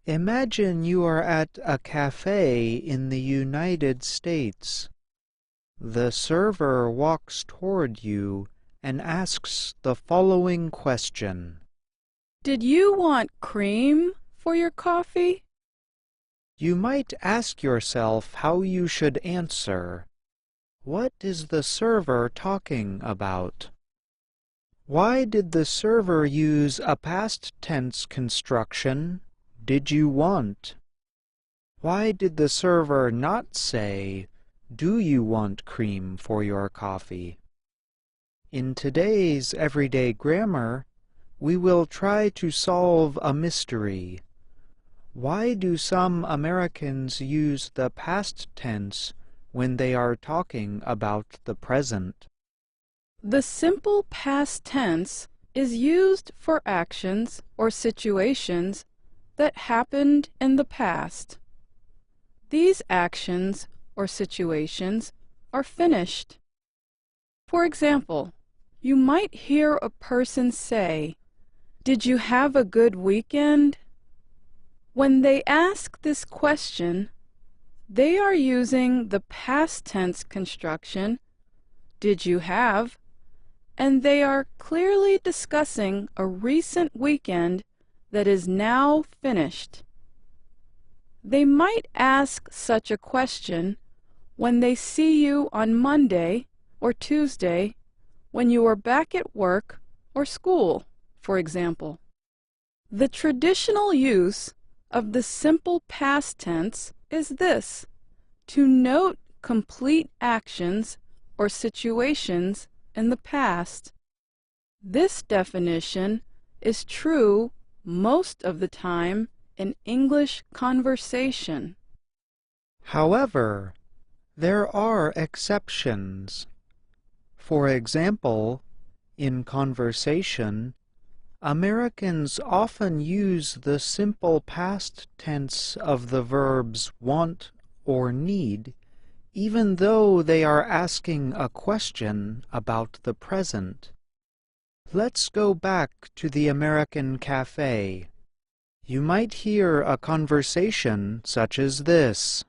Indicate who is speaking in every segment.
Speaker 1: Imagine you are at a cafe in the United States. The server walks toward you and asks the following question.
Speaker 2: Did you want cream for your coffee?
Speaker 1: You might ask yourself how you should answer. What is the server talking about? Why did the server use a past tense construction, did you want? Why did the server not say, do you want cream for your coffee? In today's everyday grammar, we will try to solve a mystery. Why do some Americans use the past tense when they are talking about the present?
Speaker 2: The simple past tense is used for actions or situations that happened in the past. These actions or situations are finished. For example, you might hear a person say, "Did you have a good weekend?" When they ask this question, they are using the past tense construction, did you have, and they are clearly discussing a recent weekend that is now finished. They might ask such a question when they see you on Monday or Tuesday when you are back at work or school, for example. The traditional use of the simple past tense is this: to note complete actions or situations in the past. This definition is true most of the time in English conversation.
Speaker 1: However, there are exceptions. For example, in conversation, Americans often use the simple past tense of the verbs want or need, even though they are asking a question about the present. Let's go back to the American cafe. You might hear a conversation such as this.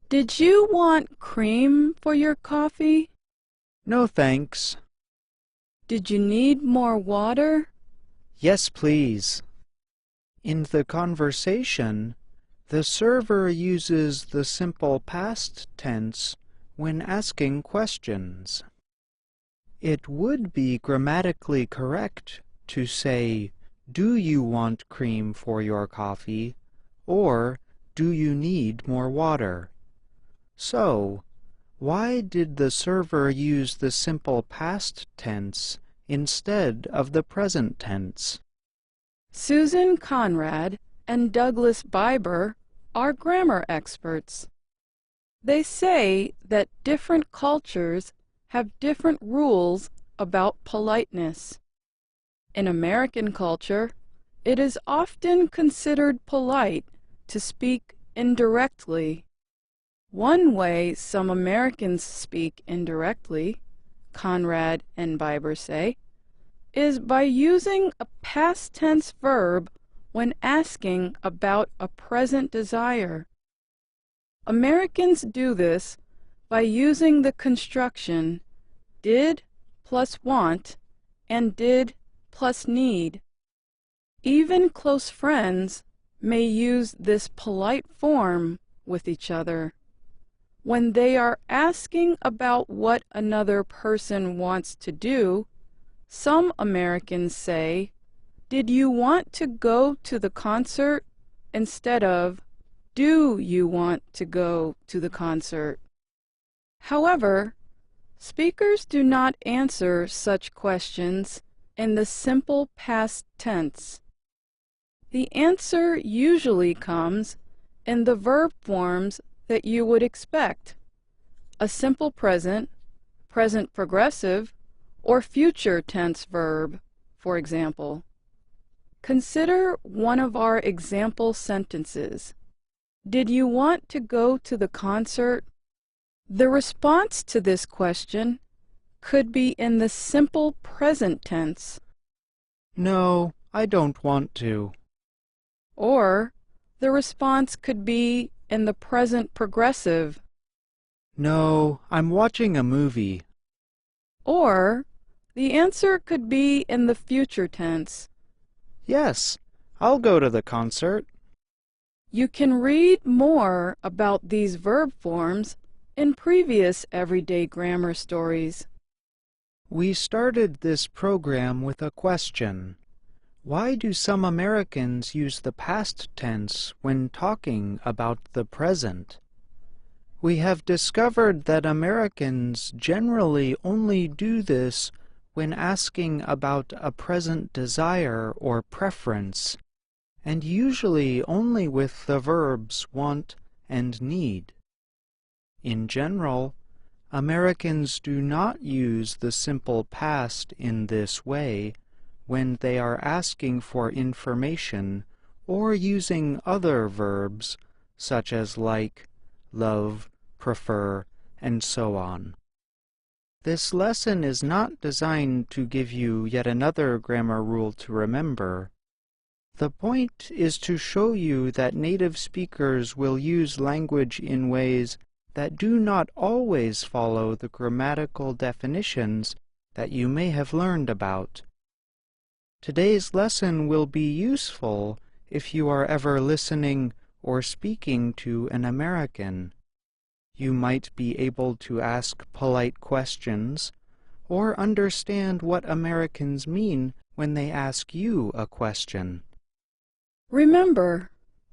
Speaker 2: Did you want cream for your coffee?
Speaker 1: No thanks.
Speaker 2: Did you need more water?
Speaker 1: Yes, please. In the conversation, the server uses the simple past tense when asking questions. It would be grammatically correct to say, do you want cream for your coffee? Or, do you need more water? So, why did the server use the simple past tense instead of the present tense?
Speaker 2: Susan Conrad and Douglas Biber are grammar experts. They say that different cultures have different rules about politeness. In American culture, it is often considered polite to speak indirectly. One way some Americans speak indirectly, Conrad and Biber say, is by using a past tense verb when asking about a present desire. Americans do this by using the construction did plus want and did plus need. Even close friends may use this polite form with each other. When they are asking about what another person wants to do, some Americans say, "Did you want to go to the concert?" instead of, "Do you want to go to the concert?" However, speakers do not answer such questions in the simple past tense. The answer usually comes in the verb forms that you would expect: a simple present, present progressive, or future tense verb, for example. Consider one of our example sentences. Did you want to go to the concert? The response to this question could be in the simple present tense.
Speaker 1: No, I don't want to.
Speaker 2: Or the response could be in the present progressive.
Speaker 1: No, I'm watching a movie.
Speaker 2: Or the answer could be in the future tense.
Speaker 1: Yes, I'll go to the concert.
Speaker 2: You can read more about these verb forms in previous everyday grammar stories.
Speaker 1: We started this program with a question. Why do some Americans use the past tense when talking about the present? We have discovered that Americans generally only do this when asking about a present desire or preference, and usually only with the verbs want and need. In general, Americans do not use the simple past in this way when they are asking for information or using other verbs such as like, love, prefer, and so on. This lesson is not designed to give you yet another grammar rule to remember. The point is to show you that native speakers will use language in ways that do not always follow the grammatical definitions that you may have learned about. Today's lesson will be useful if you are ever listening or speaking to an American. You might be able to ask polite questions or understand what Americans mean when they ask you a question.
Speaker 2: Remember,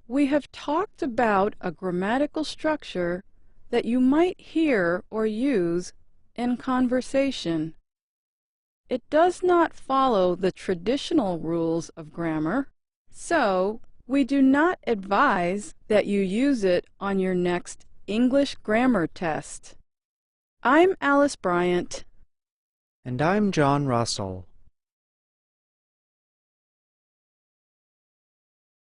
Speaker 2: we have talked about a grammatical structure that you might hear or use in conversation. It does not follow the traditional rules of grammar, so we do not advise that you use it on your next English grammar test. I'm Alice Bryant.
Speaker 1: And I'm John Russell.